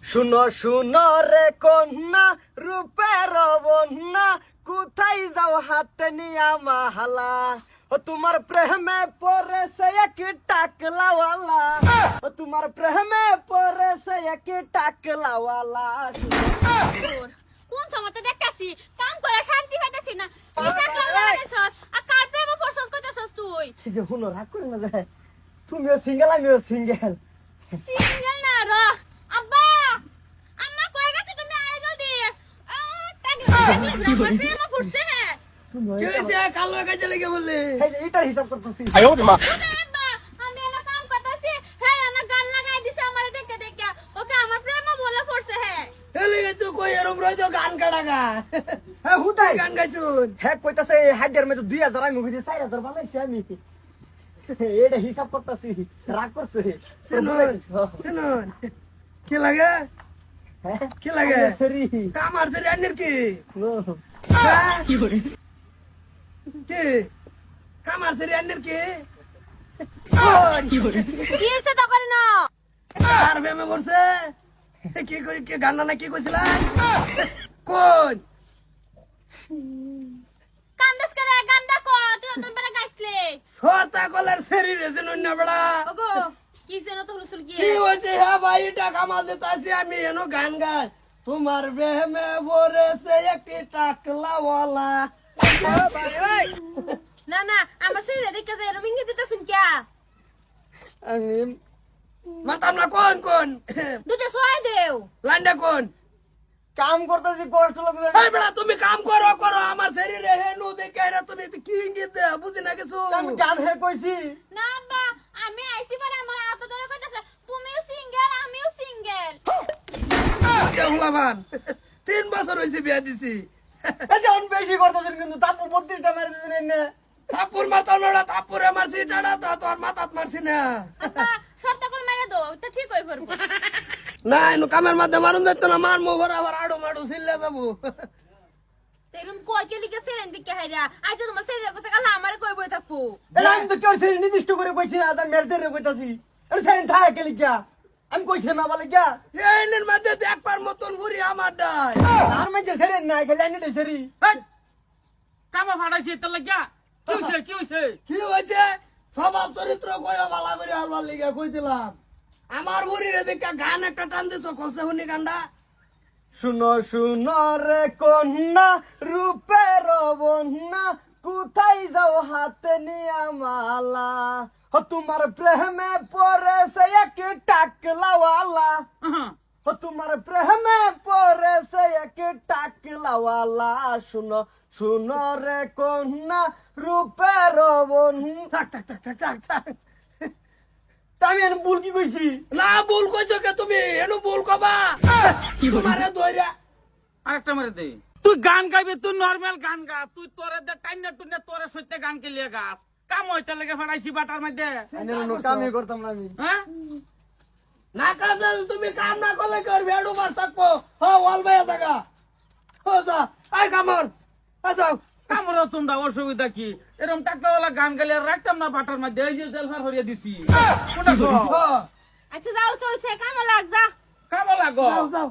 শুনো শুনো রে কন্যা রূপের বন্যা কোথায় যাও হাতে নিয়া মাহালা ও তোমার প্রেমে পড়েছে এক টাকলাওয়ালা ও তোমার প্রেমে পড়েছে এক টাকলাওয়ালা কোন সময়তে দেখতাছি কাম করে শান্তি পাইতাছি না কি টাকলা লাগাইছস আর কার প্রেমে পড়ছস কইতাছস তুই এই যে হুনো রাগ করে না যায় তুমিও সিঙ্গেল আমিও সিঙ্গেল সিঙ্গেল না র আব্বা আম্মা কই গেছে তুমি আয় জলদি টাকলা প্রেমে পড়ছে হ্যাঁ তুমি কে যে কালো কাজে লেগে বললে এইটার হিসাব করতেছি আব্বা আমি এলা কাম করতাছি হ্যাঁ আমার গান লাগাই দিছে আমারে দেখে দেখে ওকে আমার প্রেমে বলে পড়ছে হ্যাঁ এলে তো কই এরম রইছো গান কাটাগা হ্যাঁ হুটাই গান গাইছুন হ্যাঁ কইতাছে হাইডার মধ্যে 2000 আমি কইছি 4000 বানাইছি আমি এটা হিসাব করতেছি রাগ করছে শুনুন শুনুন কি লাগে হ্যাঁ কি লাগে সরি কামার সে রান্নের কি নো কি করে কি কামার সে রান্নের কি কি করে কি হইছে তো করে না আর বেমে পড়ছে কি কই কি গান না কি কইছিলা কোন কান্দাস করে গানটা কো তুই ওতন বেলা গাইছলে সরতা কলার শরীর এসে নন্য বড়া ওগো কি যেন তো হুলুসুল কি কি হইছে হ্যাঁ ভাই টাকা মাল দিতাছি আমি এনো গান গাই তোমার বেহমে পড়েছে একটি টাকলাওয়ালা না না আমার শরীরে দেখে যে এরম ইঙ্গিত দিতে শুন কিয়া আমি মাতাম না কোন কোন দুটো সোয়া দেও লান্ডা কোন কাম করতেছি কষ্ট লাগছে এই বেড়া তুমি কাম করো করো আমার শরীরে হেনু দেখে রে তুমি কি ইঙ্গিত দে বুঝি না কিছু আমি কাম হে কইছি না আব্বা আমি আইছি পরে আমার এত ধরে কইতাছে তুমিও সিঙ্গেল আমিও সিঙ্গেল হলামান 3 বছর হইছে বিয়া দিছি এই যে অন বেশি করতেছেন কিন্তু তারপর 32টা মেরে দিছেন না থাপুর মারতাম না থাপুরে মারছি টাড়া তো তোর মাথাত মারছি না আব্বা শর্ত করে মেরে দাও তো ঠিক হই পড়বো না এনু কামের মধ্যে মারুন দিত না মার মোহর আবার আড়ো মাড়ো ছিল্লে যাবো তেরুম কই কে লিখে সেরেন দিকে হাইরা আজ তো তোমার শরীরে কইছে কাল আমারে কই বই থাকবো এই আমি তো কেউ সেই নির্দিষ্ট করে কইছি না আমি মেরে কইতাছি আরে সেন থাকে কে লিখা আমি কইছি না বলে কি এইনের মধ্যে দেখবার মতন ঘুরি আমার ডাই আর মাঝে সেন না গেলে আনি দে সেরি কামা ফাড়াইছে তার লাগিয়া কি হইছে কি হইছে কি হয়েছে স্বভাব চরিত্র কইয়া বালা করে হলবার লিগে কই দিলাম আমার ঘুরিরে দেখে গান একটা টান দিছ কলসে হুনি গান্ডা শুনো শুনো রে কন্যা রূপের বন্যা কোথায় যাও হাতে নিয়া মালা ও তোমার প্রেমে পড়েছে এক টাকলাওয়ালা ও তোমার প্রেমে পড়েছে এক টাকলাওয়ালা শুনো শুনো রে কন্যা রূপের বন্যা থাক থাক থাক থাক থাক থাক আমি এনে ভুল কি কইছি না ভুল কইছো কে তুমি এনু ভুল কবা তোমারে দইরা আরেকটা মারে দে তুই গান গাইবি তুই নরমাল গান গা তুই তোরে দে টাইনা টুনে তোরে সইতে গান কে লিয়ে গাছ কাম হইতে লাগে ফাড়াইছি বাটার মধ্যে এনে কামই করতাম না আমি হ্যাঁ না কাজল তুমি কাম না করলে কর ভেড়ু মার থাকবো হ্যাঁ ওয়াল ভাইয়া জায়গা ও যা আই কামর যাও কামড় তোমরা অসুবিধা কি এরকম টাকলাওয়ালা গান গাইলে আর রাখতাম না বাটার মধ্যে এই যে জেলফার হরিয়ে দিছি কোনটা কো হ্যাঁ আচ্ছা যাও সইছে কামে লাগ যা কামো লাগো যাও যাও